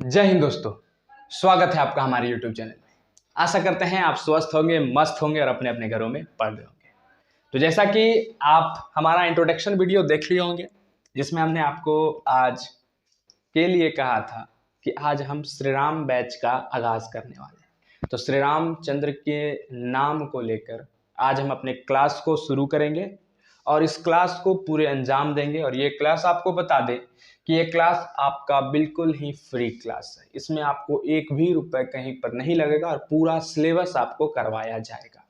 जय हिंद दोस्तों, स्वागत है आपका हमारे YouTube चैनल में। आशा करते हैं आप स्वस्थ होंगे, मस्त होंगे और अपने अपने घरों में पढ़ रहे होंगे। तो जैसा कि आप हमारा इंट्रोडक्शन वीडियो देख लिए होंगे, जिसमें हमने आपको आज के लिए कहा था कि आज हम श्री राम बैच का आगाज करने वाले हैं। तो श्री रामचंद्र के नाम को लेकर आज हम अपने क्लास को शुरू करेंगे और इस क्लास को पूरे अंजाम देंगे। और ये क्लास आपको बता दें कि ये क्लास आपका बिल्कुल ही फ्री क्लास है। इसमें आपको एक भी रुपए कहीं पर नहीं लगेगा और पूरा सिलेबस आपको करवाया जाएगा,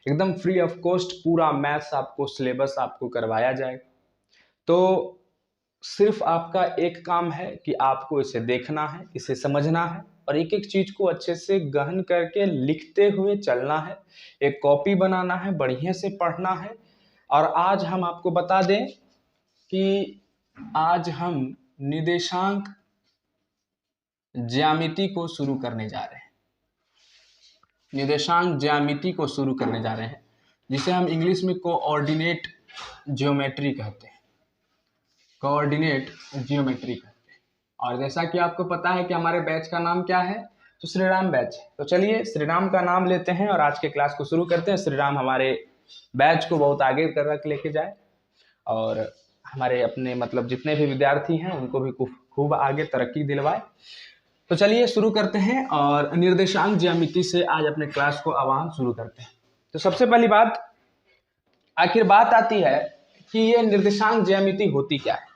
एकदम फ्री ऑफ कॉस्ट। पूरा मैथ्स आपको सिलेबस आपको करवाया जाएगा। तो सिर्फ आपका एक काम है कि आपको इसे देखना है, इसे समझना है और एक एक चीज को अच्छे से गहन करके लिखते हुए चलना है। एक कॉपी बनाना है, बढ़िया से पढ़ना है। और आज हम आपको बता दें कि आज हम निर्देशांक ज्यामिति को शुरू करने जा रहे हैं। निर्देशांक ज्यामिति को शुरू करने जा रहे हैं, जिसे हम इंग्लिश में कोऑर्डिनेट ज्योमेट्री कहते हैं। कोऑर्डिनेट ज्योमेट्री कहते हैं। और जैसा कि आपको पता है कि हमारे बैच का नाम क्या है, तो श्री राम बैच है। तो चलिए श्री राम का नाम लेते हैं और आज के क्लास को शुरू करते हैं। श्री राम हमारे बैच को बहुत आगे कर लेके जाए और हमारे अपने मतलब जितने भी विद्यार्थी हैं उनको भी खूब आगे तरक्की दिलवाए। तो चलिए शुरू करते हैं और निर्देशांक ज्यामिति से आज अपने क्लास को आह्वान शुरू करते हैं। तो सबसे पहली बात, आखिर बात आती है कि ये निर्देशांक ज्यामिति होती क्या है।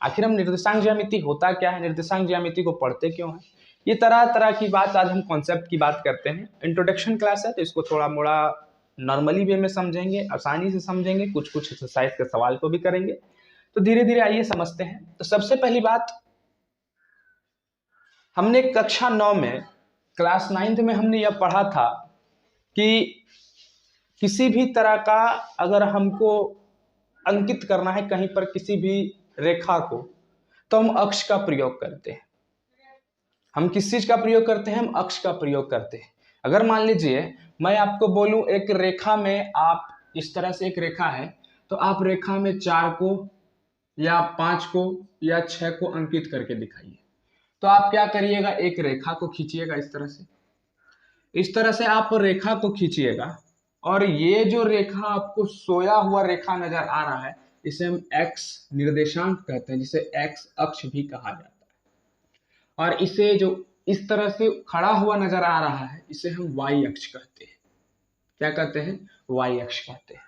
आखिर हम निर्देशांक ज्यामिति होता क्या है, निर्देशांक ज्यामिति को पढ़ते क्यों है, ये तरह तरह की बात आज हम कॉन्सेप्ट की बात करते हैं। इंट्रोडक्शन क्लास है तो इसको थोड़ा मोड़ा नॉर्मली वे में समझेंगे, आसानी से समझेंगे, कुछ कुछ एक्सरसाइज के सवाल को भी करेंगे। तो धीरे धीरे आइए समझते हैं। तो सबसे पहली बात, हमने कक्षा 9 में क्लास 9th में हमने यह पढ़ा था कि किसी भी तरह का अगर हमको अंकित करना है कहीं पर किसी भी रेखा को, तो हम अक्ष का प्रयोग करते हैं। हम किस चीज का प्रयोग करते हैं? हम अक्ष का प्रयोग करते हैं। अगर मान लीजिए मैं आपको बोलूं एक रेखा में, आप इस तरह से एक रेखा है, तो आप रेखा में 4 को या 5 को या 6 को अंकित करके दिखाइए। तो आप क्या करिएगा, एक रेखा को खींचिएगा इस तरह से आप रेखा को खींचिएगा और ये जो रेखा आपको सोया हुआ रेखा नजर आ रहा है, इसे हम एक्स निर्देशांक कहते हैं, जिसे एक्स अक्ष भी कहा जाता है। और इसे जो इस तरह से खड़ा हुआ नजर आ रहा है, इसे हम वाई अक्ष कहते हैं। क्या कहते हैं? वाई अक्ष कहते हैं।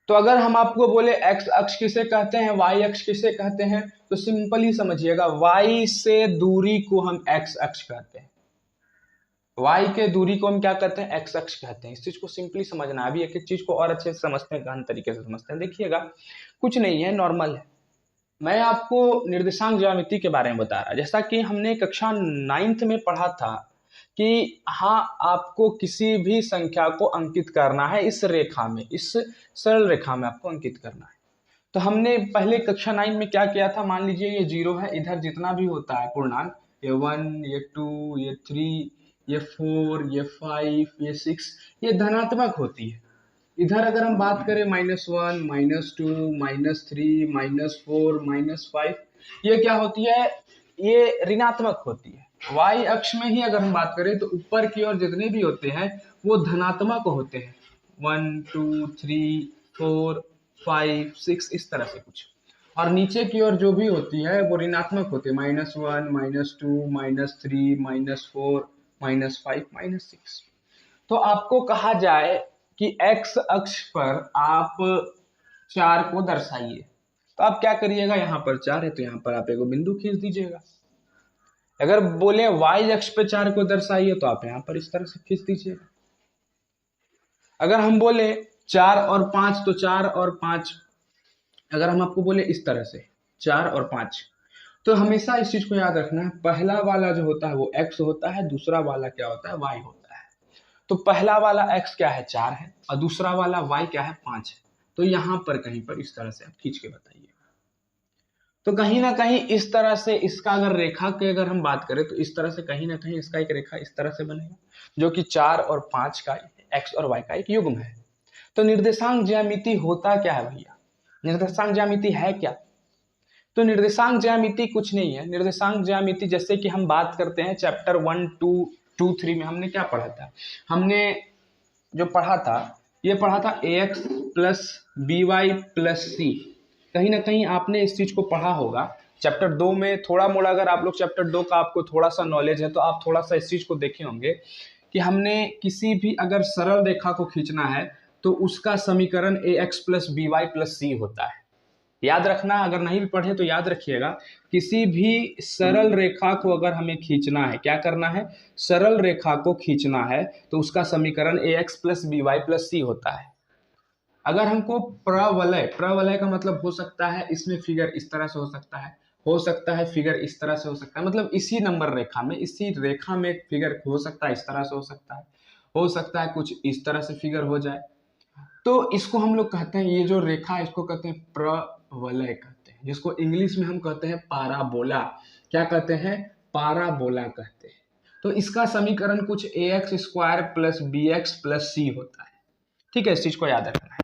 तो अगर हम आपको बोले एक्स अक्ष किसे कहते हैं, वाई अक्ष किसे कहते हैं, तो सिंपली समझिएगा, वाई से दूरी को हम एक्स अक्ष कहते हैं। वाई के दूरी को हम क्या कहते हैं? एक्स अक्ष कहते हैं। इस चीज को सिंपली समझना है। अभी एक एक चीज को और अच्छे से समझते हैं, गहन तरीके से समझते हैं। देखिएगा, कुछ नहीं है, नॉर्मल है। मैं आपको निर्देशांक ज्यामिति के बारे में बता रहा, जैसा कि हमने कक्षा 9th में पढ़ा था कि हाँ, आपको किसी भी संख्या को अंकित करना है इस रेखा में, इस सरल रेखा में आपको अंकित करना है। तो हमने पहले कक्षा 9 में क्या किया था, मान लीजिए ये 0 है, इधर जितना भी होता है पूर्णांक, ये 1, ये 2, ये 3, ये 4, ये 5, ये 6, ये धनात्मक होती है। इधर अगर हम बात करें -1, -2, -3, -4, -5, ये क्या होती है? ये ऋणात्मक होती है। वाई अक्ष में ही अगर हम बात करें तो ऊपर की ओर जितने भी होते हैं वो धनात्मक होते हैं, 1, 2, 3, 4, 5, 6, इस तरह से कुछ। और नीचे की ओर जो भी होती है वो ऋणात्मक होती है, -1, -2, -3, -4, -5, -6। तो आपको कहा जाए कि x अक्ष पर आप 4 को दर्शाइए, तो आप क्या करिएगा, यहाँ पर 4 है तो यहाँ पर आप एक बिंदु खींच दीजिएगा। अगर बोले y अक्ष पे 4 को दर्शाइए, तो आप यहाँ पर इस तरह से खींच दीजिएगा। अगर हम बोले 4 और 5, तो 4 और 5, अगर हम आपको बोले इस तरह से 4 और 5, तो हमेशा इस चीज को याद रखना है, पहला वाला जो होता है वो x होता है, दूसरा वाला क्या होता है? y होता है। तो पहला वाला x क्या है? 4 है, और दूसरा वाला y क्या है? 5 है। तो यहाँ पर कहीं पर इस तरह से आप खींच के बताइए। तो कहीं ना कहीं इस तरह से इसका अगर रेखा की अगर हम बात करें, तो इस तरह से कहीं ना कहीं इसका एक रेखा इस तरह से बनेगा, जो कि 4 और 5 का, x और y का एक युग्म है। तो निर्देशांक ज्यामिति होता क्या है भैया? निर्देशांक ज्यामिति है क्या? तो निर्देशांक ज्यामिति कुछ नहीं है। निर्देशांक ज्यामिति जैसे कि हम बात करते हैं चैप्टर 1, 2, 2, 3 में हमने क्या पढ़ा था, हमने जो पढ़ा था ये पढ़ा था ax plus B Y plus C. कहीं ना कहीं आपने इस चीज को पढ़ा होगा चैप्टर 2 में। थोड़ा मोड़ा अगर आप लोग चैप्टर 2 का आपको थोड़ा सा नॉलेज है तो आप थोड़ा सा इस चीज को देखे होंगे कि हमने किसी भी अगर सरल रेखा को खींचना है तो उसका समीकरण ax plus B Y plus C होता है। याद रखना, अगर नहीं भी पढ़े तो याद रखिएगा, किसी भी सरल रेखा को अगर हमें खींचना है, क्या करना है, सरल रेखा को खींचना है तो उसका समीकरण ax plus B Y plus C होता है। अगर हमको प्रवलय, प्रवलय का मतलब हो सकता है इसमें फिगर इस तरह से हो सकता है फिगर इस तरह से हो सकता है, मतलब इसी नंबर रेखा में, इसी रेखा में फिगर हो सकता है इस तरह से हो सकता है कुछ इस तरह से फिगर हो जाए। तो इसको हम लोग कहते हैं, ये जो रेखा है इसको कहते हैं प्रवलय कहते हैं, जिसको इंग्लिश में हम कहते हैं पाराबोला। क्या कहते हैं, पाराबोला कहते हैं। तो इसका समीकरण कुछ ax square plus B X plus C होता है। ठीक है, इस चीज को याद रखना है।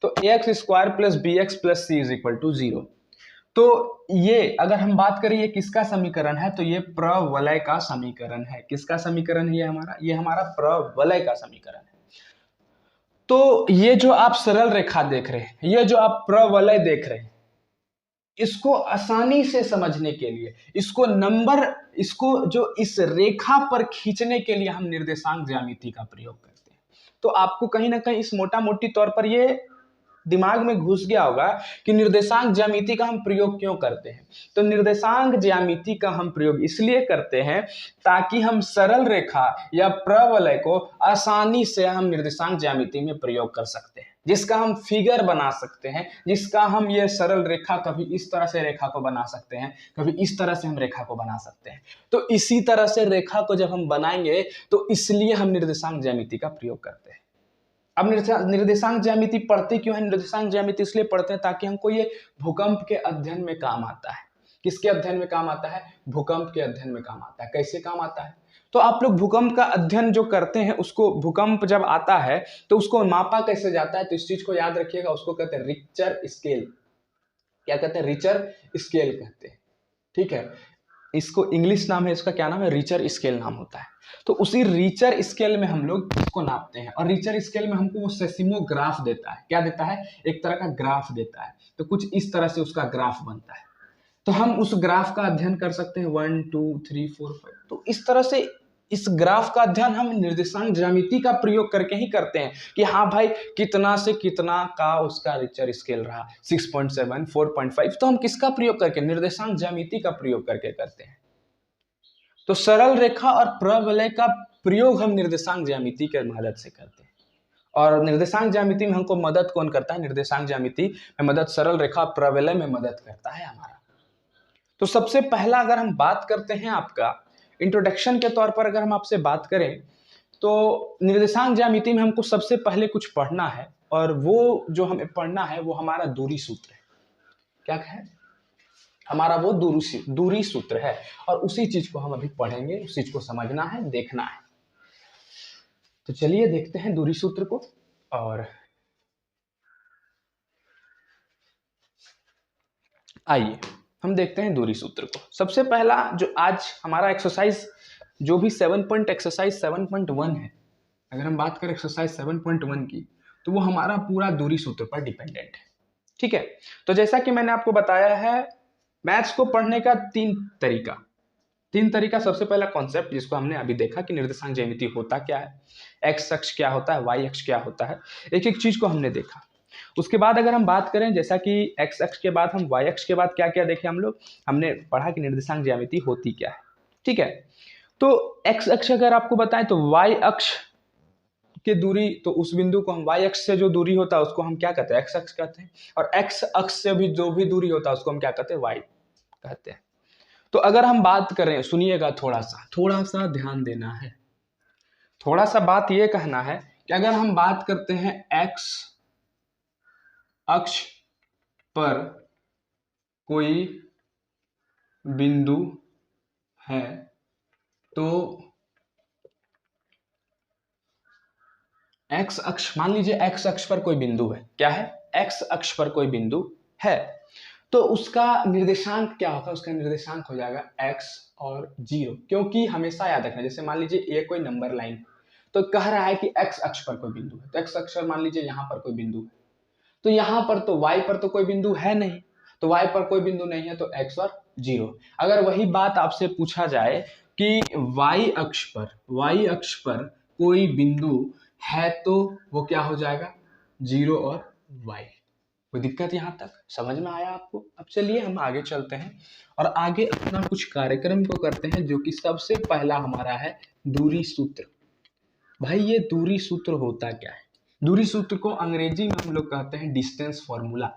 तो ax square plus B X plus C is equal to 0। तो ये अगर हम बात करें ये किसका समीकरण है, तो ये प्रवलय का समीकरण है। किसका समीकरण है ये हमारा प्रवलय का समीकरण है। तो ये जो आप सरल रेखा देख रहे हैं, ये जो आप प्रवलय देख रहे हैं, इसको आसानी से समझने के लिए, इसको जो इस रेखा पर खींचने के लिए हम निर्देशांक ज्यामिति का प्रयोग करते हैं। तो आपको कहीं ना कहीं इस मोटा मोटी तौर पर ये दिमाग में घुस गया होगा कि निर्देशांक ज्यामिति का हम प्रयोग क्यों करते हैं। तो निर्देशांक ज्यामिति का हम प्रयोग इसलिए करते हैं ताकि हम सरल रेखा या प्रवलय को आसानी से हम निर्देशांक ज्यामिति में प्रयोग कर सकते हैं, जिसका हम फिगर बना सकते हैं, जिसका हम ये सरल रेखा कभी इस तरह से रेखा को बना सकते हैं, कभी इस तरह से हम रेखा को बना सकते हैं। तो इसी तरह से रेखा को जब हम बनाएंगे तो इसलिए हम निर्देशांक ज्यामिति का प्रयोग करते हैं। अब निर्देशांक ज्यामिति पढ़ते क्यों है, निर्देशांक ज्यामिति इसलिए पढ़ते हैं ताकि हमको ये भूकंप के अध्ययन में काम आता है। किसके अध्ययन में काम आता है, भूकंप के अध्ययन में काम आता है। कैसे काम आता है, तो आप लोग भूकंप का अध्ययन जो करते हैं उसको, भूकंप जब आता है तो उसको मापा कैसे जाता है, तो इस चीज को याद रखिएगा, उसको कहते हैं रिक्टर स्केल। क्या कहते हैं, रिचर स्केल कहते हैं। ठीक है, इसको इंग्लिश नाम है, इसका क्या नाम है, रिचर स्केल नाम होता है। तो उसी रिचर स्केल में हम लोग इसको नापते हैं, और रिचर स्केल में हमको वो सेसिमोग्राफ देता है। क्या देता है, एक तरह का ग्राफ देता है। तो कुछ इस तरह से उसका ग्राफ बनता है, तो हम उस ग्राफ का अध्ययन कर सकते हैं 1 2 3 4 5। तो इस तरह से इस ग्राफ का अध्ययन हम निर्देशांक ज्यामिति का प्रयोग करके ही करते हैं कि हाँ भाई कितना से कितना का उसका रिचर स्केल रहा, 6.7 4.5। तो हम किसका प्रयोग करके, निर्देशांक ज्यामिति का प्रयोग करके करते हैं। तो सरल रेखा और प्रवलय का प्रयोग हम निर्देशांक ज्यामिति के मदद से करते हैं। और निर्देशांक ज्यामिति में हमको मदद कौन करता है, निर्देशांक ज्यामिति में मदद सरल रेखा प्रवलय में मदद करता है हमारा। तो सबसे पहला अगर हम बात करते हैं, आपका इंट्रोडक्शन के तौर पर अगर हम आपसे बात करें, तो निर्देशांक ज्यामिति में हमको सबसे पहले कुछ पढ़ना है, और वो जो हमें पढ़ना है वो हमारा दूरी सूत्र है। क्या है हमारा, वो दूरी सूत्र है, और उसी चीज को हम अभी पढ़ेंगे, उस चीज को समझना है, देखना है। तो चलिए देखते हैं दूरी सूत्र को। और आइए हम देखते हैं दूरी सूत्र को। सबसे पहला जो आज हमारा एक्सरसाइज, जो भी 7 पॉइंट एक्सरसाइज 7.1 है, अगर हम बात करें एक्सरसाइज 7.1 की, तो वो हमारा पूरा दूरी सूत्र पर डिपेंडेंट है। ठीक है, तो जैसा कि मैंने आपको बताया है, मैथ्स को पढ़ने का तीन तरीका। सबसे पहला कॉन्सेप्ट जिसको हमने अभी देखा कि निर्देशांक ज्यामिति होता क्या है, एक्स अक्ष क्या होता है, वाई अक्ष क्या होता है, एक एक चीज को हमने देखा। उसके बाद अगर हम बात करें, जैसा कि एक्स अक्ष के बाद हम वाई अक्ष के बाद क्या क्या देखे हम लोग, हमने पढ़ा कि निर्देशांक ज्यामिति होती क्या है। ठीक है, तो एक्स अक्ष अगर आपको बताएं तो वाई अक्ष की दूरी, तो उस बिंदु को हम वाई अक्ष से जो दूरी होता है उसको हम क्या कहते हैं, एक्स अक्ष कहते हैं। और एक्स अक्ष से भी जो भी दूरी होता है उसको हम क्या कहते हैं, वाई कहते हैं। तो अगर हम बात करें, सुनिएगा, थोड़ा सा ध्यान देना है, थोड़ा सा बात ये कहना है कि अगर हम बात करते हैं एक्स अक्ष पर कोई बिंदु है, तो एक्स अक्ष, मान लीजिए एक्स अक्ष पर कोई बिंदु है, क्या है, एक्स अक्ष पर कोई बिंदु है, तो उसका निर्देशांक क्या होगा, उसका निर्देशांक हो जाएगा x और 0, क्योंकि हमेशा याद रखना, जैसे मान लीजिए ये कोई नंबर लाइन तो कह रहा है कि x अक्ष पर कोई बिंदु है, तो x अक्ष पर मान लीजिए यहाँ पर कोई बिंदु है, तो यहाँ पर तो y पर तो कोई बिंदु है नहीं, तो y पर कोई बिंदु नहीं है तो x और 0। अगर वही बात आपसे पूछा जाए कि y अक्ष पर कोई बिंदु है तो वो क्या हो जाएगा, 0 और y। कोई दिक्कत यहाँ तक समझ में आया आपको? अब चलिए हम आगे चलते हैं और आगे अपना कुछ कार्यक्रम को करते हैं, जो कि सबसे पहला हमारा है दूरी सूत्र। भाई ये दूरी सूत्र होता क्या है? दूरी सूत्र को अंग्रेजी में हम लोग कहते हैं डिस्टेंस फॉर्मूला।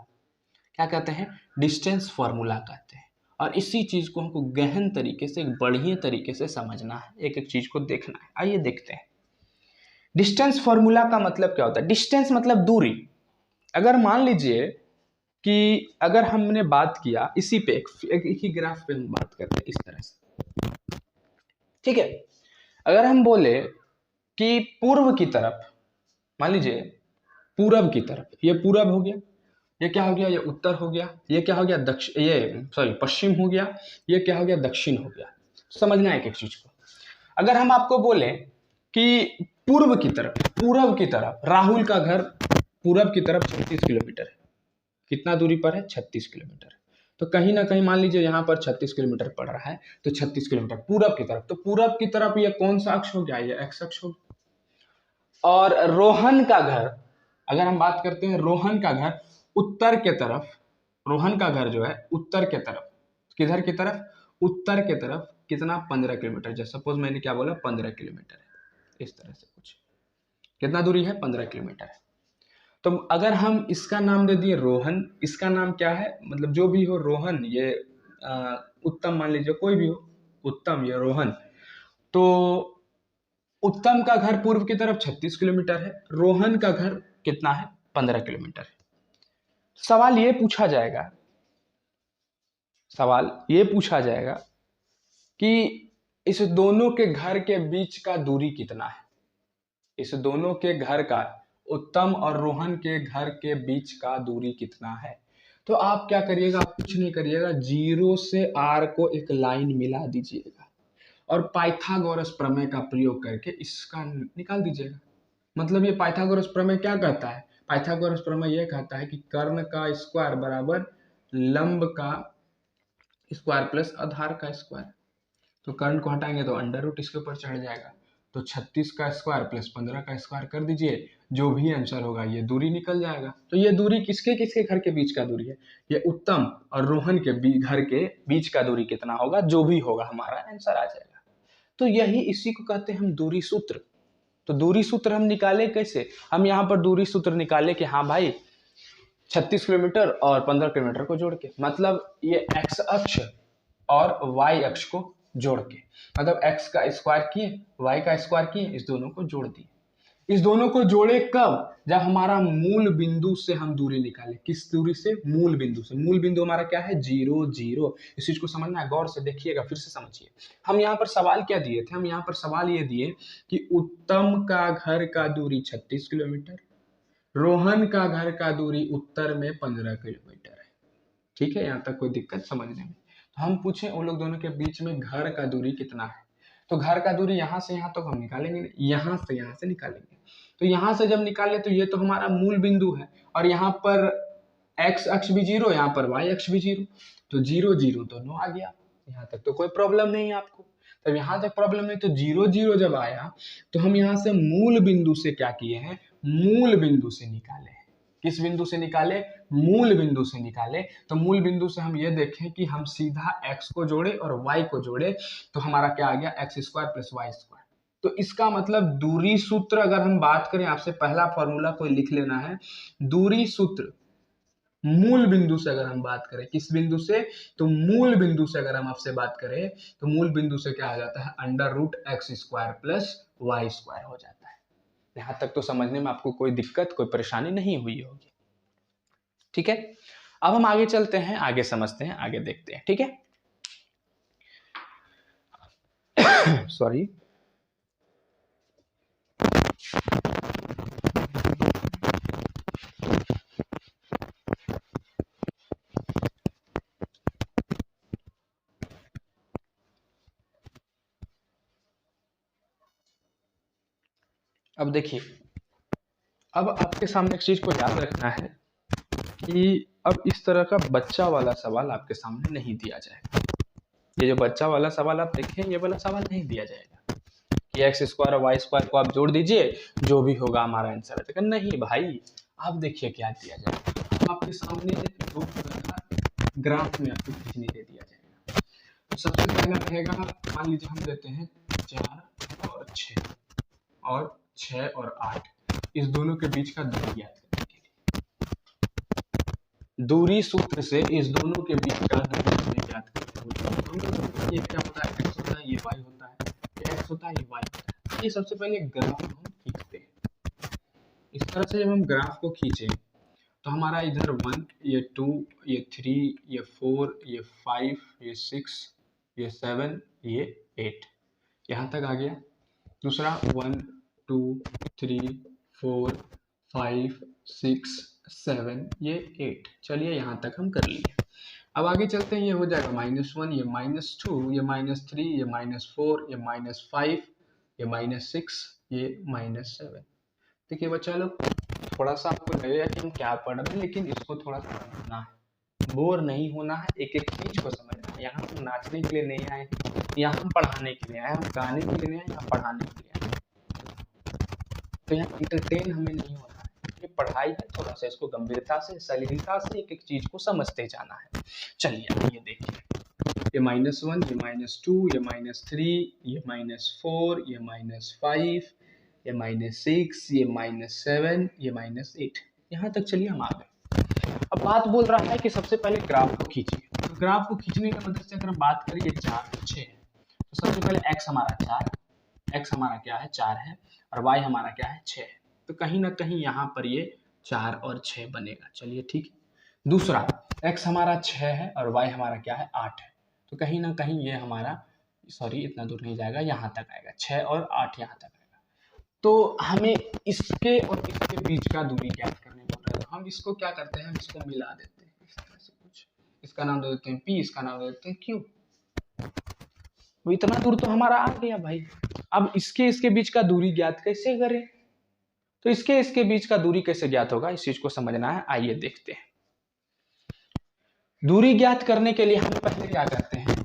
क्या कहते हैं? डिस्टेंस फॉर्मूला कहते हैं। और इसी चीज को हमको गहन तरीके से, एक बढ़िया तरीके से समझना है, एक एक चीज को देखना है। आइए देखते हैं डिस्टेंस फॉर्मूला का मतलब क्या होता है। डिस्टेंस मतलब दूरी। अगर मान लीजिए कि अगर हमने बात किया इसी पे एक ही ग्राफ पे हम बात करते हैं इस तरह से, ठीक है। अगर हम बोले कि पूर्व की तरफ, मान लीजिए पूरब की तरफ, ये पूरब हो गया, ये क्या हो गया, ये उत्तर हो गया, ये क्या हो गया दक्षिण, ये सॉरी पश्चिम हो गया, ये क्या हो गया दक्षिण हो गया। समझना है एक एक चीज को। अगर हम आपको बोले कि पूर्व की तरफ, पूरब की तरफ राहुल का घर पूरब की तरफ 36 किलोमीटर है, कितना दूरी पर है, 36 किलोमीटर। तो कहीं ना कहीं मान लीजिए यहाँ पर 36 किलोमीटर पड़ रहा है, तो 36 किलोमीटर पूरब की तरफ, तो पूरब की तरफ ये कौन सा अक्ष हो गया, ये एक्स अक्ष हो गया। और रोहन का घर, अगर हम बात करते हैं रोहन का घर उत्तर के तरफ, रोहन का घर जो है उत्तर के तरफ, किधर की तरफ, उत्तर के तरफ, कितना 15 किलोमीटर। जैसे सपोज मैंने क्या बोला 15 किलोमीटर है, इस तरह से कुछ कितना दूरी है 15 किलोमीटर है। तो अगर हम इसका नाम दे दिए रोहन, इसका नाम क्या है, मतलब जो भी हो रोहन, ये उत्तम मान लीजिए कोई भी हो, उत्तम ये रोहन, तो उत्तम का घर पूर्व की तरफ 36 किलोमीटर है, रोहन का घर कितना है 15 किलोमीटर है। सवाल ये पूछा जाएगा, सवाल ये पूछा जाएगा कि इस दोनों के घर के बीच का दूरी कितना है, इस दोनों के घर का, उत्तम और रोहन के घर के बीच का दूरी कितना है। तो आप क्या करिएगा, आप कुछ नहीं करिएगा, 0 से r को एक लाइन मिला दीजिएगा और पाइथागोरस प्रमेय का प्रयोग करके इसका निकाल दीजिएगा। मतलब ये पाइथागोरस प्रमेय क्या कहता है, पाइथागोरस प्रमेय यह कहता है कि कर्ण का स्क्वायर बराबर लंब का स्क्वायर प्लस आधार का स्क्वायर। तो कर्ण को हटाएंगे तो अंडर रूट इसके ऊपर चढ़ जाएगा, तो 36 का स्क्वायर प्लस 15 का स्क्वायर कर दीजिए, जो भी आंसर होगा ये दूरी निकल जाएगा। तो ये दूरी किसके किसके घर के बीच का दूरी है, ये उत्तम और रोहन के घर के बीच का दूरी कितना होगा, जो भी होगा हमारा आंसर आ जाएगा। तो यही इसी को कहते हैं हम दूरी सूत्र। तो दूरी सूत्र हम निकाले कैसे, हम यहाँ पर दूरी सूत्र निकाले कि हाँ भाई 36 किलोमीटर और 15 किलोमीटर को जोड़ के, मतलब ये एक्स अक्ष और वाई अक्ष को जोड़ के, मतलब x का स्क्वायर किए y का स्क्वायर किए, इस दोनों को जोड़ दिए। इस दोनों को जोड़े कब, जब हमारा मूल बिंदु से हम दूरी निकाले। किस दूरी से, मूल बिंदु से। मूल बिंदु हमारा क्या है 0 0। इस चीज को समझना है, गौर से देखिएगा, फिर से समझिए। हम यहाँ पर सवाल क्या दिए थे, हम यहाँ पर सवाल ये दिए कि उत्तम का घर का दूरी 36 किलोमीटर, रोहन का घर का दूरी उत्तर में 15 किलोमीटर है। ठीक है, यहाँ तक कोई दिक्कत समझने में। हम पूछें उन लोग दोनों के बीच में घर का दूरी कितना है, तो घर का दूरी यहाँ से यहाँ तक हम निकालेंगे, यहाँ से निकालेंगे। तो यहाँ से जब निकाले तो ये तो हमारा मूल बिंदु है, और यहाँ पर x अक्ष भी 0, यहाँ पर y अक्ष भी 0, तो 0 0 दोनों आ गया। यहाँ तक तो कोई प्रॉब्लम नहीं है आपको। तब यहाँ तक प्रॉब्लम नहीं, तो 0 0 जब आया तो हम यहाँ से मूल बिंदु से क्या किए हैं, मूल बिंदु से निकाले। किस बिंदु से निकाले, मूल बिंदु से निकाले। तो मूल बिंदु से हम ये देखें कि हम सीधा x को जोड़े और y को जोड़े, तो हमारा क्या आ गया x square plus Y square. तो इसका मतलब दूरी सूत्र, अगर हम बात करें, आपसे पहला फॉर्मूला कोई लिख लेना है, दूरी सूत्र मूल बिंदु से अगर हम बात करें, किस बिंदु से, तो मूल बिंदु से अगर हम आपसे बात करें, तो मूल बिंदु से क्या आ जाता है, under root X square plus Y square हो जाता है। यहां तक तो समझने में आपको कोई दिक्कत, कोई परेशानी नहीं हुई होगी। ठीक है, अब हम आगे चलते हैं, आगे समझते हैं, आगे देखते हैं। ठीक है, सॉरी। अब देखिए, अब आपके सामने एक चीज को याद रखना है कि अब इस तरह का बच्चा वाला सवाल आपके सामने नहीं दिया जाएगा। ये जो बच्चा वाला सवाल आप देखें, ये वाला सवाल नहीं दिया जाएगा कि एक्स स्क्वायर और वाई स्क्वायर को आप जोड़ दीजिए, जो भी होगा हमारा आंसर है। नहीं भाई, आप देखिए क्या दिया जाएगा। आपके सामने एक दो तरह का ग्राफ में आपको खींचने दे दिया जाएगा। तो सबसे पहला रहेगा, मान लीजिए हम देते हैं 4 और 6 और 6 और 8, इस दोनों के बीच का दूरी ज्ञात करने के लिए दूरी सूत्र से इस दोनों के बीच का दूरी हमें ज्ञात करते हैं। ये क्या होता है, एक्स होता है, ये वाई होता है, ये एक्स होता है, ये वाई होता है। ये सबसे पहले ग्राफ हम खींचते हैं। इस तरह से जब हम ग्राफ को खींचे तो हमारा इधर 1, ये 2, ये 3, ये 4, ये 5, ये 6, ये 7, ये 8, यहाँ तक आ गया। दूसरा 1, 2, 3, 4, 5, 6, 7, ये 8। चलिए यहाँ तक हम कर लिए। अब आगे चलते हैं, ये हो जाएगा -1, ये -2, ये -3, ये -4, ये -5, ये -6, ये -7। देखिए बच्चा लोग, थोड़ा सा आपको लगेगा कि हम क्या पढ़ रहे हैं, लेकिन इसको थोड़ा सा समझना है, बोर नहीं होना है, एक एक चीज को समझना है। यहाँ हम नाचने के लिए नहीं आए हैं, यहाँ हम पढ़ाने के लिए आए, हम गाने के लिए नहीं आए, यहाँ पढ़ाने के लिए आए। तो यहाँ इंटरटेन हमें नहीं होना है, ये पढ़ाई है, थोड़ा सा इसको गंभीरता से, सलीलता से एक एक चीज को समझते जाना है। चलिए ये देखिए, ये -1, ये -2, ये -3, ये -4, ये -5, ये -6, ये -7, ये -8, यहाँ तक चलिए हम आ गए। अब बात बोल रहा है कि सबसे पहले ग्राफ को खींचिए। तो ग्राफ को खींचने की मदद से अगर हम बात करें, ये 4 और 6 है, तो सबसे पहले x हमारा 4, x हमारा क्या है 4 है, और y हमारा क्या है 6 है। तो कहीं ना कहीं यहाँ पर ये 4 और 6 बनेगा। चलिए ठीक है। दूसरा, x हमारा 6 है और y हमारा क्या है 8 है, तो कहीं ना कहीं ये हमारा, सॉरी इतना दूर नहीं जाएगा, यहाँ तक आएगा, 6 और 8 यहाँ तक आएगा। तो हमें इसके और इसके बीच का दूरी ज्ञात करने बोल रहा है, तो हम इसको क्या करते हैं, हम इसको मिला देते हैं इस तरह से कुछ। इसका नाम दे देते हैं P, इसका नाम दे देते हैं Q। तो इतना दूर तो हमारा आ गया भाई। अब इसके बीच का दूरी ज्ञात कैसे करें, तो इसके बीच का दूरी कैसे ज्ञात होगा, इस चीज को समझना है। आइए देखते हैं। दूरी ज्ञात करने के लिए हम पहले क्या करते हैं,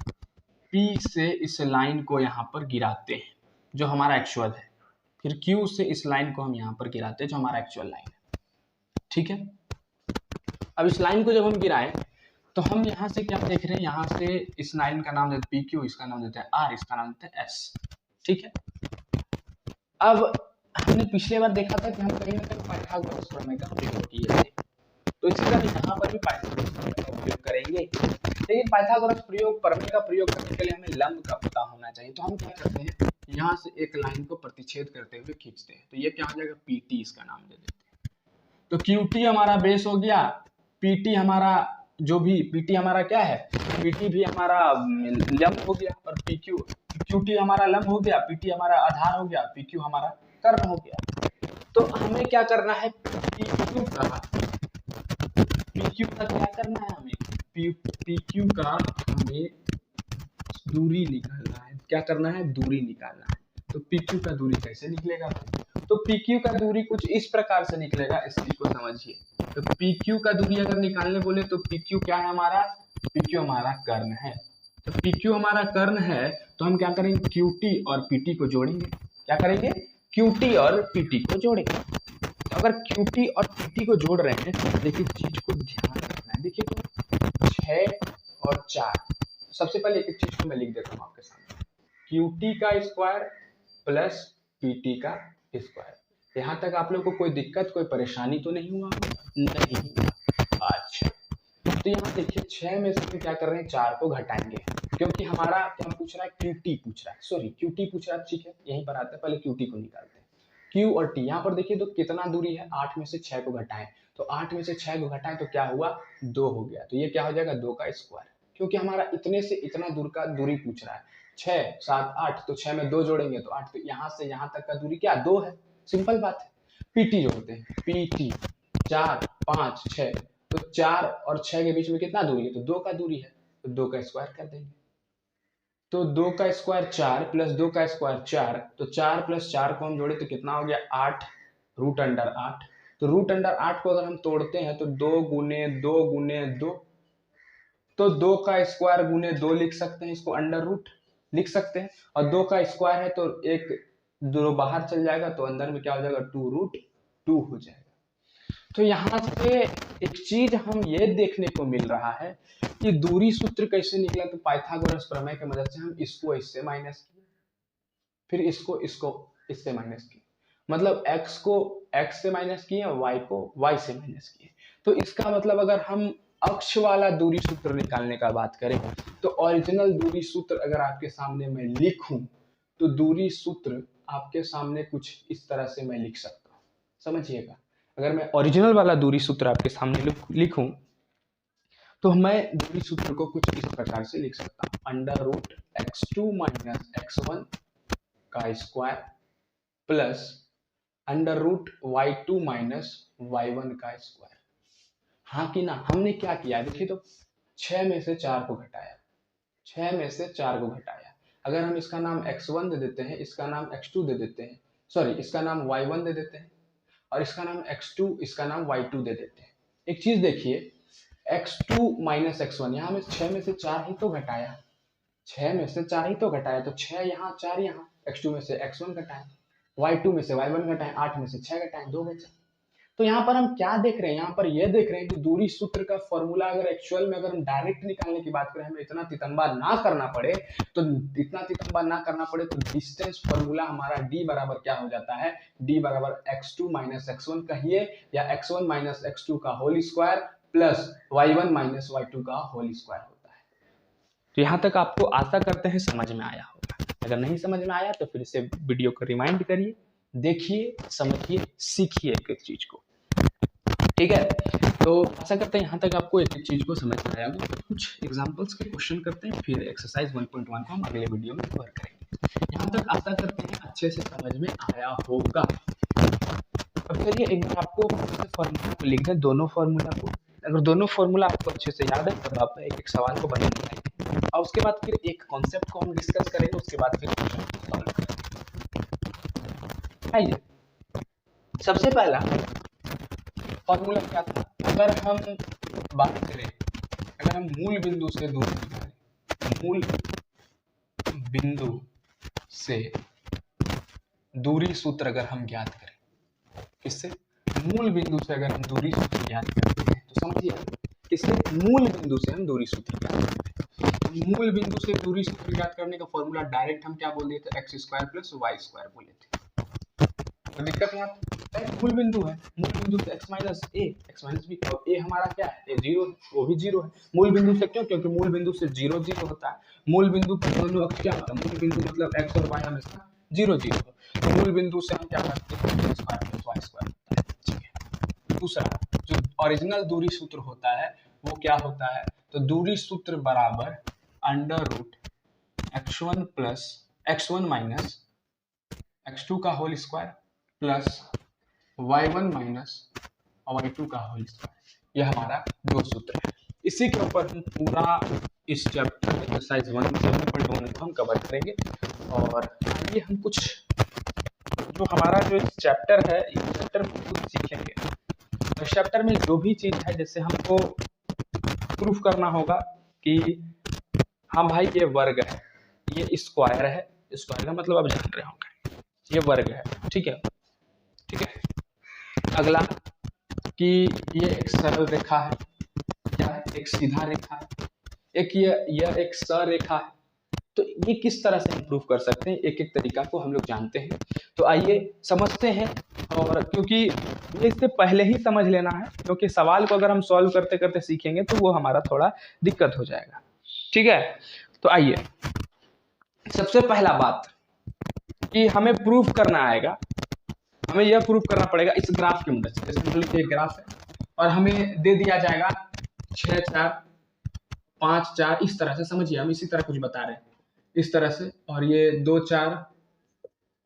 P से इस लाइन को यहाँ पर गिराते हैं, जो हमारा एक्चुअल है। फिर Q से इस लाइन को हम यहाँ पर गिराते हैं, जो हमारा एक्चुअल लाइन है। ठीक है। अब इस लाइन को जब हम गिराएं तो हम यहाँ से क्या देख रहे हैं, यहाँ से इस लाइन का नाम देते हैं PQ, इसका नाम देते हैं R, इसका नाम देते हैं S। ठीक है। अब हमने पिछले बार देखा था कि हम कहीं ना कहीं पाइथागोरस प्रमेय का प्रयोग किए थे, तो इसी तरह यहाँ पर भी पाइथागोरस प्रमेय का उपयोग करेंगे। लेकिन पाइथागोरस प्रमेय का प्रयोग करने के लिए हमें लंब का पता होना चाहिए। तो हम क्या करते हैं, यहाँ से एक लाइन को प्रतिच्छेद करते हुए खींचते हैं। तो ये क्या हो जाएगा, PT, इसका नाम दे देते हैं। तो QT हमारा बेस हो गया, PT हमारा जो भी, PT हमारा क्या है, PT भी हमारा लंब हो गया, और QT हमारा लंब हो गया, PT हमारा आधार हो गया, PQ हमारा कर्ण हो गया। तो हमें क्या करना है, PQ का क्या करना है, हमें PQ का हमें दूरी निकालना है। क्या करना है, दूरी निकालना है। तो PQ का दूरी कैसे निकलेगा, तो PQ का दूरी कुछ इस प्रकार से निकलेगा, इस चीज को समझिए। तो PQ का दूरी अगर निकालने बोले तो PQ क्या है हमारा, PQ हमारा कर्ण है। तो PQ हमारा कर्ण है, तो हम क्या करेंगे, QT और PT को जोड़ेंगे। क्या करेंगे, QT और PT को जोड़ेंगे। तो अगर QT और PT को जोड़ रहे हैं, देखिए चीज को ध्यान रखना है। देखिए तो 6 और 4, सबसे पहले एक चीज को मैं लिख देता हूँ आपके सामने, QT का स्क्वायर प्लस PT का स्क्वायर। यहाँ तक आप लोग को कोई दिक्कत, कोई परेशानी तो नहीं हुआ? नहीं हुआ। अच्छा, तो यहाँ देखिए 6 में से क्या कर रहे हैं, 4 को घटाएंगे, क्योंकि हमारा क्या पूछ रहा है, QT पूछ रहा है, सॉरी QT पूछ रहा है। ठीक है, यहीं पर आते हैं, पहले QT को निकालते हैं। Q और T यहाँ पर देखिए तो कितना दूरी है, 8 में से 6 को घटाएं, तो 8 में से 6 को घटाएं तो क्या हुआ, 2 हो गया। तो ये क्या हो जाएगा, 2 का स्क्वायर, क्योंकि हमारा इतने से इतना दूर का दूरी पूछ रहा है। 6, 7, 8, तो 6 में 2 जोड़ेंगे तो 8, तो यहाँ से यहाँ तक का दूरी क्या, 2 है। सिंपल बात है। PT जोड़ते हैं, PT 4, 5, 6, तो 4 और 6 के बीच में कितना दूरी है, तो 2 का दूरी है, तो 2 का स्क्वायर कर देंगे। तो 2 का स्क्वायर 4 प्लस 2 का स्क्वायर 4, तो 4 प्लस 4 को हम जोड़े तो कितना हो गया 8 रूट अंडर 8। तो रूट अंडर 8 को अगर हम तोड़ते हैं तो 2 गुने 2 गुने 2, तो 2 का स्क्वायर गुने 2 लिख सकते हैं, इसको अंडर रूट लिख सकते हैं। और 2 का स्क्वायर है तो एक 2 बाहर चल जाएगा तो अंदर में क्या हो जाएगा 2 रूट 2 हो जाएगा। तो यहाँ से एक चीज हम ये देखने को मिल रहा है कि दूरी सूत्र कैसे निकला। तो पाइथागोरस प्रमेय की मदद से हम इसको इससे माइनस किए, फिर इसको इससे माइनस किए, मतलब x को x से माइनस किए और y को y से माइनस किए। तो इसका मतलब अगर हम अक्ष वाला दूरी सूत्र निकालने का बात करें तो ओरिजिनल दूरी सूत्र अगर आपके सामने मैं लिखूं तो दूरी सूत्र आपके सामने कुछ इस तरह से मैं लिख सकता हूं। समझिएगा, अगर मैं ओरिजिनल वाला दूरी सूत्र आपके सामने लिखूं तो मैं दूरी सूत्र को कुछ इस प्रकार से लिख सकता हूं, under root x2 minus x1 का square plus under root y2 minus y1 का स्क्वायर। हाँ कि ना, हमने क्या किया देखिए, तो 6 में से 4 को घटाया, 6 में से 4 को घटाया। अगर हम इसका नाम x1 दे देते हैं, इसका नाम x2 दे देते हैं, सॉरी इसका नाम y1 दे देते हैं और इसका नाम x2, इसका नाम y2 दे देते हैं। एक चीज देखिए, x2 माइनस x1, यहाँ में 6 में से 4 ही तो घटाया, 6 में से 4 ही तो घटाया, तो 6 यहाँ 4 यहाँ, x2 में से x1 घटाए, y2 में से y1 घटाए, 8 में से 6 घटाए, 2 बचा। तो यहाँ पर हम क्या देख रहे हैं, यहाँ पर यह देख रहे हैं कि दूरी सूत्र का फॉर्मूला अगर एक्चुअल में अगर हम डायरेक्ट निकालने की बात करें, हमें इतना तितंबा ना करना पड़े, तो इतना तितंबा ना करना पड़े तो डिस्टेंस फॉर्मूला हमारा d बराबर क्या हो जाता है, d बराबर x2 माइनस x1 कहिए या x1 माइनस x2 का whole square plus y1 minus y2 का होल स्क्वायर होता है। तो यहाँ तक आपको आशा करते हैं समझ में आया होगा। अगर नहीं समझ में आया तो फिर से वीडियो को रिमाइंड करिए, देखिए, समझिए, सीखिए एक एक चीज को, ठीक है। तो आशा करते हैं यहाँ तक आपको एक एक चीज को समझ में आया होगा। कुछ एग्जांपल्स के क्वेश्चन करते हैं, फिर एक्सरसाइज 1.1 को हम अगले वीडियो में कवर करेंगे। यहाँ तक आशा करते हैं अच्छे से समझ में आया होगा। अब चलिए एक बार आपको फॉर्मूला को लिख दें, दोनों फॉर्मूला को। अगर दोनों फॉर्मूला आपको अच्छे से याद है तो आप एक एक सवाल को बना बनाएंगे और उसके बाद फिर एक कॉन्सेप्ट को हम डिस्कस करेंगे, उसके बाद फिर सॉल्व करेंगे। आइए, सबसे पहला फॉर्मूला क्या था, अगर हम बात करें, अगर हम मूल बिंदु से दूरी निकालें, मूल बिंदु से दूरी सूत्र अगर हम ज्ञात करें, किससे, मूल बिंदु से अगर हम दूरी सूत्र ज्ञात करते हैं तो समझिए किससे, मूल बिंदु से हम दूरी सूत्र ज्ञात करते हैं। मूल बिंदु से दूरी सूत्र ज्ञात करने का फॉर्मूला डायरेक्ट हम क्या बोल दिए थे, X square plus Y square बोले थे। तो दिक्कत यहाँ मूल बिंदु है, मूल बिंदु से x माइनस ए, x माइनस बी, और ए हमारा क्या है, ए जीरो, वो भी जीरो है। मूल बिंदु से क्यों, क्योंकि मूल बिंदु से 0 0 होता है। मूल बिंदु पर दोनों अक्ष क्या होता है, मूल बिंदु मतलब x और y हमेशा 0 0। मूल बिंदु से हम क्या करते हैं, x square plus Y square होता है, ठीक है। दूसरा जो ओरिजिनल दूरी सूत्र होता है वो क्या होता है, तो दूरी सूत्र बराबर under root x1 plus x1 minus x2 का whole square plus y1 minus y2 का होल स्क्वायर। यह हमारा दो सूत्र है। इसी के ऊपर हम पूरा इस चैप्टर एक्सरसाइज 1.1 को हम कवर करेंगे। और आइए हम कुछ जो हमारा जो चैप्टर है, इस चैप्टर में कुछ सीखेंगे। तो चैप्टर में जो भी चीज है, जैसे हमको प्रूफ करना होगा कि हाँ भाई ये वर्ग है, ये स्क्वायर है, स्क्वायर का मतलब आप जान रहे होंगे, ये वर्ग है, ठीक है, ठीक है। अगला कि ये एक सरल रेखा है, क्या है, एक सीधा रेखा है, एक ये एक सरेखा है। तो ये किस तरह से हम प्रूफ कर सकते हैं, एक एक तरीका को हम लोग जानते हैं। तो आइए समझते हैं। और क्योंकि ये इससे पहले ही समझ लेना है, क्योंकि सवाल को अगर हम सॉल्व करते करते सीखेंगे तो वो हमारा थोड़ा दिक्कत हो जाएगा, ठीक है। तो आइए, सबसे पहला बात कि हमें प्रूफ करना आएगा, हमें यह प्रूफ करना पड़ेगा इस ग्राफ की मदद से। जैसे एक ग्राफ है और हमें दे दिया जाएगा 6 4 5 4, इस तरह से समझिए, हम इसी तरह कुछ बता रहे हैं, इस तरह से, और ये 2 4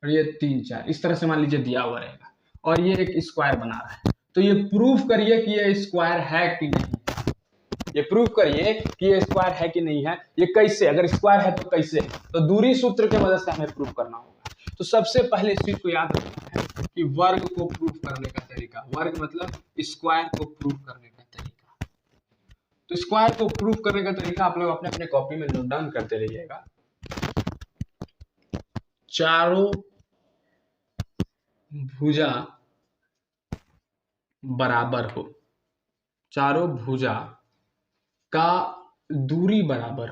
और ये 3 4, इस तरह से मान लीजिए दिया हुआ रहेगा, और ये एक स्क्वायर बना रहा है। तो ये प्रूफ करिए कि ये स्क्वायर है कि नहीं, ये प्रूफ करिए कि ये स्क्वायर है कि नहीं है। ये कैसे, अगर स्क्वायर है तो कैसे, तो दूरी सूत्र के मदद से हमें प्रूफ करना होगा। तो सबसे पहले इस चीज को याद रखना है कि वर्ग को प्रूफ करने का तरीका, वर्ग मतलब स्क्वायर को प्रूफ करने का तरीका। तो स्क्वायर को प्रूफ करने का तरीका आप लोग अपने अपने कॉपी में नोट डाउन करते रहिएगा। चारों भुजा बराबर हो, चारों भुजा का दूरी बराबर,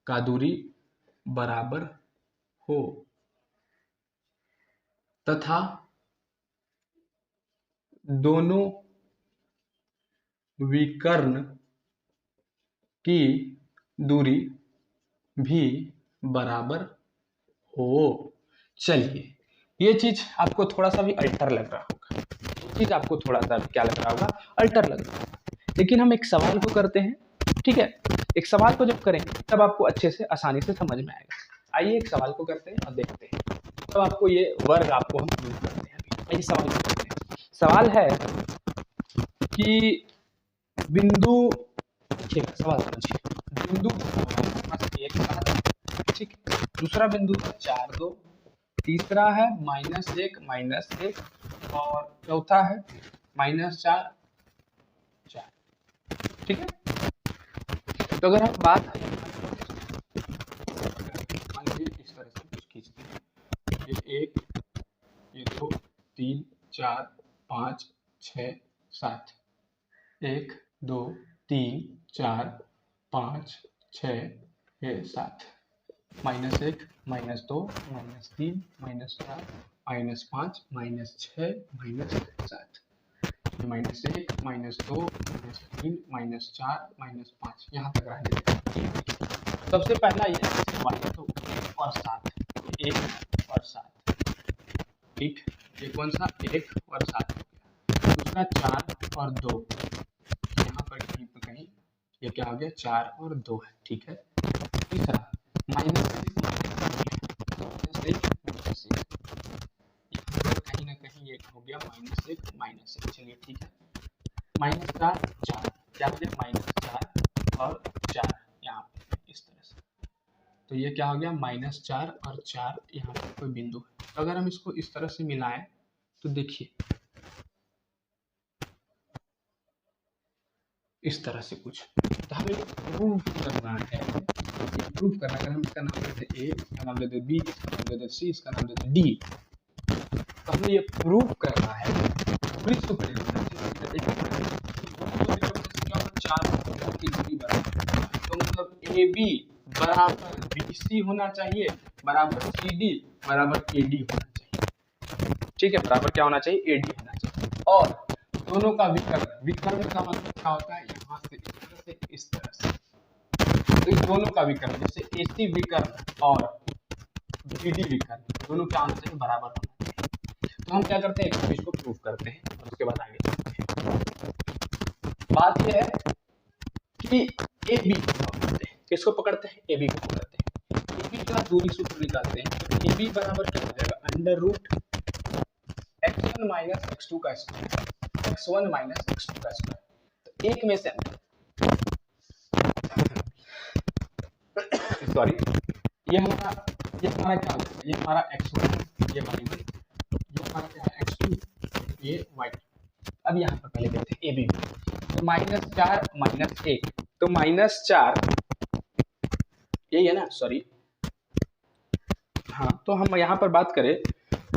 का दूरी बराबर हो तथा दोनों विकर्ण की दूरी भी बराबर हो। चलिए, ये चीज आपको थोड़ा सा भी अल्टर लग रहा होगा, ये चीज आपको थोड़ा सा क्या लग रहा होगा, अल्टर लग रहा होगा। लेकिन हम एक सवाल को करते हैं, ठीक है। एक सवाल को जब करेंगे तब आपको अच्छे से आसानी से समझ में आएगा। आइए एक सवाल को करते हैं और देखते हैं, तब आपको ये वर्ग आपको हम प्रूव करते हैं। अभी आइए सवाल को करते हैं। सवाल है कि बिंदु, ठीक है, सवाल समझिए। बिंदु एक साथ, ठीक है। दूसरा बिंदु है 4 2, तीसरा है -1 और चौथा है -4 4, ठीक है। तो अगर हम बात इस तरह से कुछ खींचते हैं, ये 1 ये 2 3 4 5 6 7, 1 2 3 4 5 6 7, -1 -2 -3 -4 -5 -6 -7, -1 -2 -3 -4 -5, यहाँ तक रह गया। सबसे पहला ये 1 और 7, 1 और 7, ठीक। ये कौन सा, 1 और 7 हो गया। दूसरा 4 और 2, यहाँ पर कहीं पर कहीं ये क्या हो गया, 4 और 2 है, ठीक है। तीसरा -1 कहीं ना कहीं ये हो गया -1 चलिए ठीक है। -4 4 क्या हो गया, -4 और 4 यहाँ पे इस तरह से, तो ये क्या हो गया, -4 और 4 यहाँ पे कोई बिंदु है। तो अगर हम इसको इस तरह से मिलाएं तो देखिए इस तरह से कुछ, तो हमें प्रूफ करना है। ये प्रूफ करना है, अगर हम इसका नाम देते ए, इसका नाम देते बी, इसका नाम देते सी, इसका नाम देते डी, तो हमें ये प्रूफ करना है। तो मतलब ए बी बराबर बी सी होना चाहिए, बराबर सी डी बराबर ए डी होना चाहिए, ठीक है। बराबर क्या होना चाहिए, ए डी होना चाहिए। और दोनों का विकर्ण, विकर्ण का मतलब क्या होता है, यहाँ से इस तरह से इस तरह से, तो इन दोनों का विकर्ण, जैसे AC विकर्ण और BD विकर्ण, दोनों क्या होना चाहिए, बराबर होना चाहिए। तो हम क्या करते हैं, एक चीज को प्रूव करते हैं और उसके बाद आगे बढ़ते हैं। बात यह है कि AB को पकड़ते हैं, किसको पकड़ते हैं, AB को पकड़ते हैं। AB का दूरी सूत्र निकालते हैं, तो AB बराबर क्या हो जाएगा, √x1 - x2 का स्क्वायर, x1 - x2 का स्क्वायर। तो एक में से सॉरी, ये हमारा क्या होगा, ये हमारा x1, ये y1, ये हमारा क्या है x2, ये y2। अब यहाँ पर पहले देखते हैं AB, तो -4 -1, तो -4 यही है ना, सॉरी हाँ। तो हम यहाँ पर बात करें,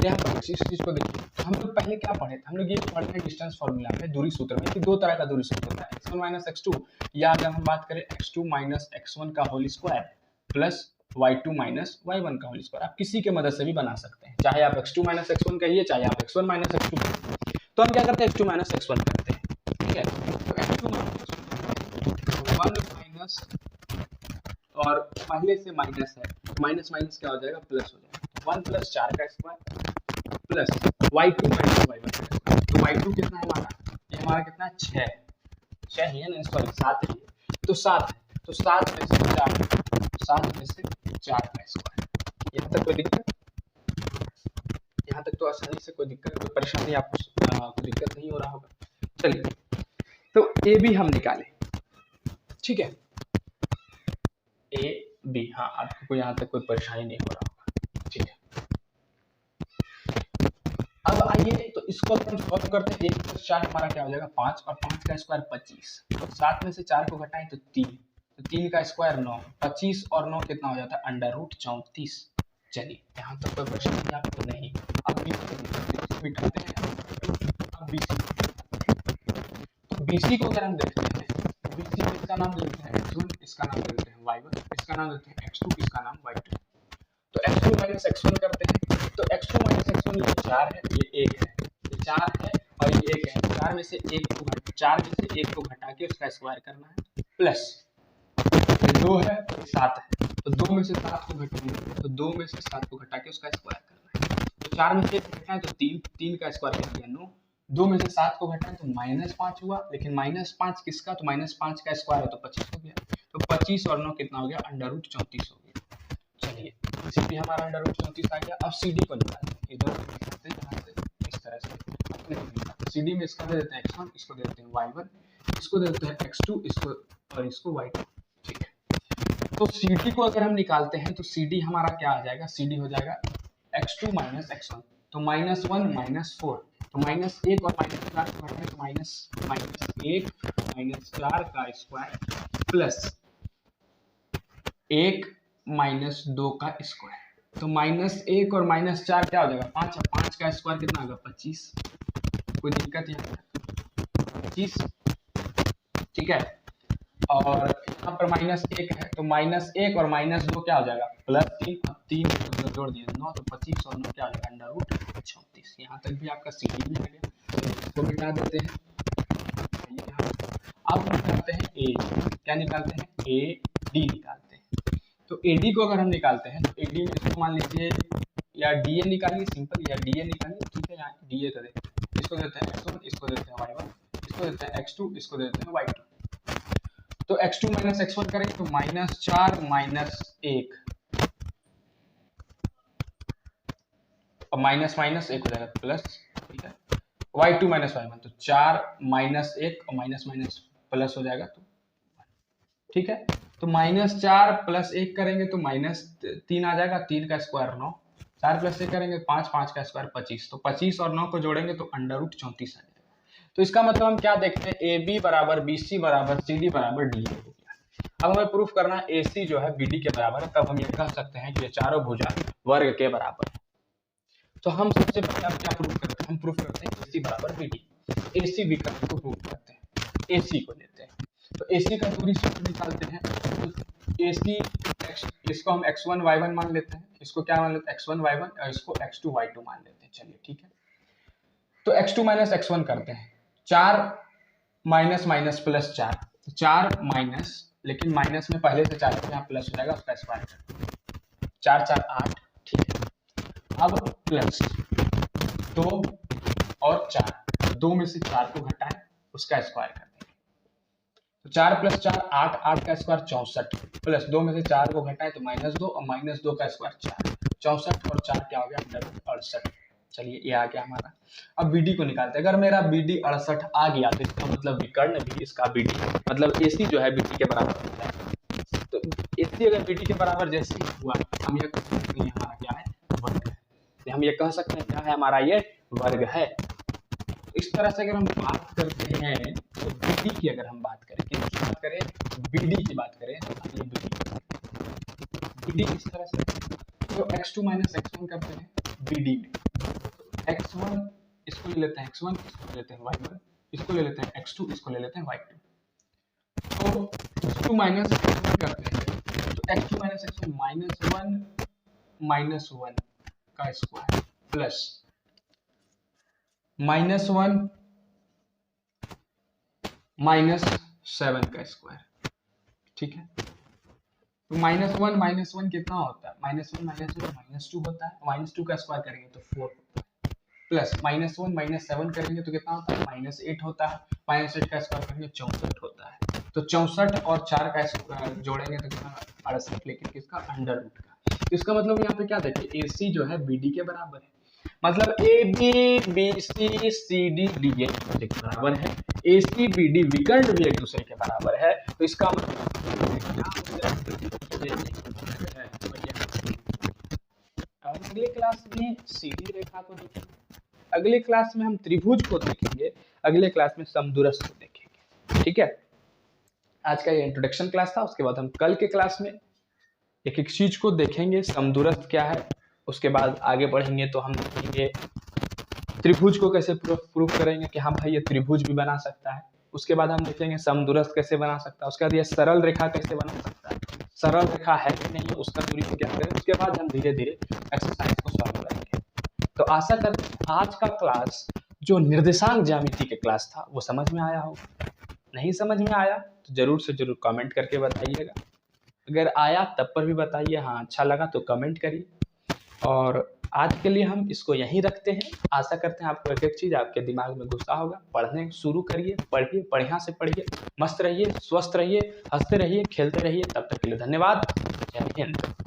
यहाँ पर इस चीज को देखिए, हम लोग पहले क्या पढ़े थे, हम लोग ये पढ़े थे डिस्टेंस फॉर्मूला में, दूरी सूत्र में, कि दो तरह का दूरी सूत्र होता है, x1 - x2, या अगर हम बात करें x2 - x1 का whole square plus y2 - y1 का होल स्क्वायर। आप किसी के मदद से भी बना सकते हैं, चाहे आप x2 - x1 कहिए, चाहे आप x1 - x2 कहिए। तो हम क्या करते हैं, x2 - x1 करते हैं, ठीक है। तो x2 1 और पहले से माइनस है, माइनस माइनस क्या हो जाएगा, प्लस हो जाएगा। 1 + 4 का स्क्वायर प्लस y2 - y1 का स्क्वायर। तो y2 कितना है हमारा, ये हमारा कितना है, 6 ही है ना, सॉरी 7 ही है, तो 7 है, तो 7 में से 4, 7 में से 4 का स्क्वायर। यहाँ तक कोई दिक्कत, यहाँ तक तो आसानी से कोई दिक्कत, कोई परेशानी आपको कोई दिक्कत नहीं हो रहा होगा। चलिए, तो ए बी हम निकाले, ठीक है, ए बी। हाँ, आपको यहाँ तक कोई परेशानी नहीं हो रहा होगा, ठीक है। अब आइए तो इसको हम सॉल्व करते हैं। 1+4 हमारा क्या हो जाएगा 5, और 5 का स्क्वायर 25, तो 7 में से 4 को घटाएं तो 3, तो 3 का स्क्वायर 9, 25 और 9 कितना हो जाता है √34। चलिए यहाँ तक कोई परेशानी आपको नहीं। अब बिठाते हैं, अब BC को अगर हम देखते हैं, BC इसका नाम लेते हैं x1, इसका नाम लेते हैं y1, इसका नाम लेते हैं x2, इसका नाम y2। तो x2 माइनस x1 करते हैं, तो x2 माइनस x1 ये 4 है, ये 1 है, ये 4 है और ये 1 है। 4 में से 1 को घटा के उसका स्क्वायर करना है, प्लस 2 है, 7 है, तो 2 में से 7 को घटाएंगे, तो 2 में से 7 को घटा के उसका स्क्वायर करना है। तो 4 में से 1 घटाएं तो 3, 3 का स्क्वायर कर दिया 9, 2 में से 7 को घटाएं तो -5 हुआ, लेकिन -5 किसका, तो -5 का स्क्वायर है तो 25 हो गया, तो 25 और 9 कितना हो गया √34 हो गया। चलिए CD हमारा √34 आ गया। अब CD को निकालते हैं, इधर इस तरह से CD में इसका दे देते हैं x1, इसको दे देते हैं y1, इसको दे देते हैं x2, इसको और इसको y2, ठीक है। तो CD को अगर हम निकालते हैं तो CD हमारा क्या आ जाएगा, CD हो जाएगा x2 माइनस x1, तो -1 -4, तो -1 और -4 को घटाएं तो -1 -4 का स्क्वायर प्लस 1 -2 का स्क्वायर, तो -1 और -4 क्या हो जाएगा 5, 5 का स्क्वायर कितना होगा 25, कोई दिक्कत यहाँ 25, ठीक है। और यहाँ पर -1 है, तो -1 और -2 क्या हो जाएगा +3, अब 3 जोड़ दिए 9, तो 25 और 9 क्या हो जाएगा √34। यहाँ तक भी आपका CD भी आ गया, इसको मिटा देते हैं। अब निकालते हैं AD, क्या निकालते हैं AD निकालते हैं। तो AD को अगर हम निकालते हैं तो AD में इसको मान लीजिए या DA निकालिए, सिंपल, या DA निकालिए, ठीक है। यहाँ DA करें, इसको देते हैं x1, इसको देते हैं y1, इसको देते हैं x2, इसको देते हैं y2। तो x2 माइनस x1 करें तो -4 -1 और माइनस माइनस 1 हो जाएगा प्लस, ठीक है। y2 माइनस y1, तो 4 -1 और माइनस माइनस प्लस हो जाएगा, तो ठीक है। तो -4 + 1 करेंगे तो -3 आ जाएगा, 3 का स्क्वायर 9, 4 + 1 करेंगे 5, 5 का स्क्वायर 25, तो 25 और 9 को जोड़ेंगे तो √34 आ जाएगा। तो इसका मतलब हम क्या देखते हैं, AB बराबर BC बराबर CD बराबर DA हो गया। अब हमें प्रूफ करना है AC जो है BD के बराबर है, तब हम ये कह सकते हैं कि ये चारों भुजा वर्ग के बराबर है। तो हम सबसे पहले अब क्या प्रूफ करते हैं, हम प्रूफ करते हैं AC बराबर BD, AC विकल्प को प्रूफ करते हैं। AC को लेते हैं, तो AC का दूरी सूत्र निकालते हैं, तो AC इसको हम x1 y1 मान लेते हैं, इसको क्या मान लेते हैं x1 y1 और इसको x2 y2 मान लेते हैं। चलिए ठीक है, तो x2 माइनस x1 करते हैं, 4 माइनस माइनस प्लस 4, 4 माइनस, लेकिन माइनस में पहले से 4 यहाँ प्लस हो जाएगा, उसका स्क्वायर करते हैं, 4 4 8, ठीक है। अब प्लस 2 और 4, 2 में से 4 को घटाएं, उसका स्क्वायर करते हैं, तो 4 + 4 8, 8 का स्क्वायर 64, प्लस 2 में से 4 को घटाएं तो -2 और -2 का स्क्वायर 4, 64 और 4 क्या हो गया 68। चलिए ये आ गया हमारा। अब BD को निकालते हैं, अगर मेरा BD 68 आ गया तो इसका मतलब विकर्ण भी इसका BD मतलब AC जो है BD के बराबर होता है। तो AC अगर BD के बराबर जैसे ही हुआ, हम ये कह सकते हैं हमारा क्या है वर्ग है, तो हम ये कह सकते हैं क्या है हमारा ये वर्ग है। इस तरह से अगर हम बात करते हैं तो BD की अगर हम बात करें, किसकी बात करें BD की बात करें, तो BD इस तरह से, तो x2 माइनस x1 करते हैं BD में, x1 इसको ले लेते हैं x1, इसको ले लेते हैं y1, इसको ले लेते हैं x2, इसको ले लेते हैं y2, तो x2 माइनस x1 करते हैं, तो x2 माइनस x1 -1 का स्क्वायर प्लस -1 -7 का स्क्वायर, ठीक है। तो -1 कितना होता है, -1 -2 होता है, -2 का स्क्वायर करेंगे तो 4 होता है, प्लस -1 -7 करेंगे तो कितना होता है -8 होता है, -8 का स्क्वायर करेंगे 64 होता है, तो 64 और 4 का जोड़ेंगे तो कितना 68, लेकिन किसका अंडर रूट का। इसका मतलब यहाँ पे क्या देखिए AC जो है BD के बराबर है, मतलब AB BC CD DA के बराबर है, AC BD विकर्ण भी एक दूसरे के बराबर है, तो इसका मतलब अगले क्लास में सीधी रेखा को देखेंगे, अगले क्लास में हम त्रिभुज को देखेंगे, अगले क्लास में समदूरस्थ को देखेंगे। ठीक है, आज का ये इंट्रोडक्शन क्लास था। उसके बाद हम कल के क्लास में एक एक चीज को देखेंगे, समदूरस्थ क्या है, उसके बाद आगे बढ़ेंगे तो हम देखेंगे त्रिभुज को कैसे प्रूव करेंगे कि हाँ भाई ये त्रिभुज भी बना सकता है। उसके बाद हम देखेंगे समदूरस्थ कैसे बना सकता है, उसके बाद ये सरल रेखा कैसे बना सकता है, सरल रेखा है कि नहीं, उसका दूरी को क्या करें। उसके बाद हम धीरे धीरे एक्सरसाइज को सॉल्व करेंगे। तो आशा करते हैं आज का क्लास जो निर्देशांक ज्यामिति के क्लास था वो समझ में आया होगा। नहीं समझ में आया तो जरूर से जरूर कमेंट करके बताइएगा, अगर आया तब पर भी बताइए, हाँ अच्छा लगा तो कमेंट करिए। और आज के लिए हम इसको यहीं रखते हैं। आशा करते हैं आपको एक एक चीज़ आपके दिमाग में घुसा होगा। पढ़ने शुरू करिए, पढ़िए, बढ़िया से पढ़िए, मस्त रहिए, स्वस्थ रहिए, हंसते रहिए, खेलते रहिए। तब तक के लिए धन्यवाद। जय हिंद।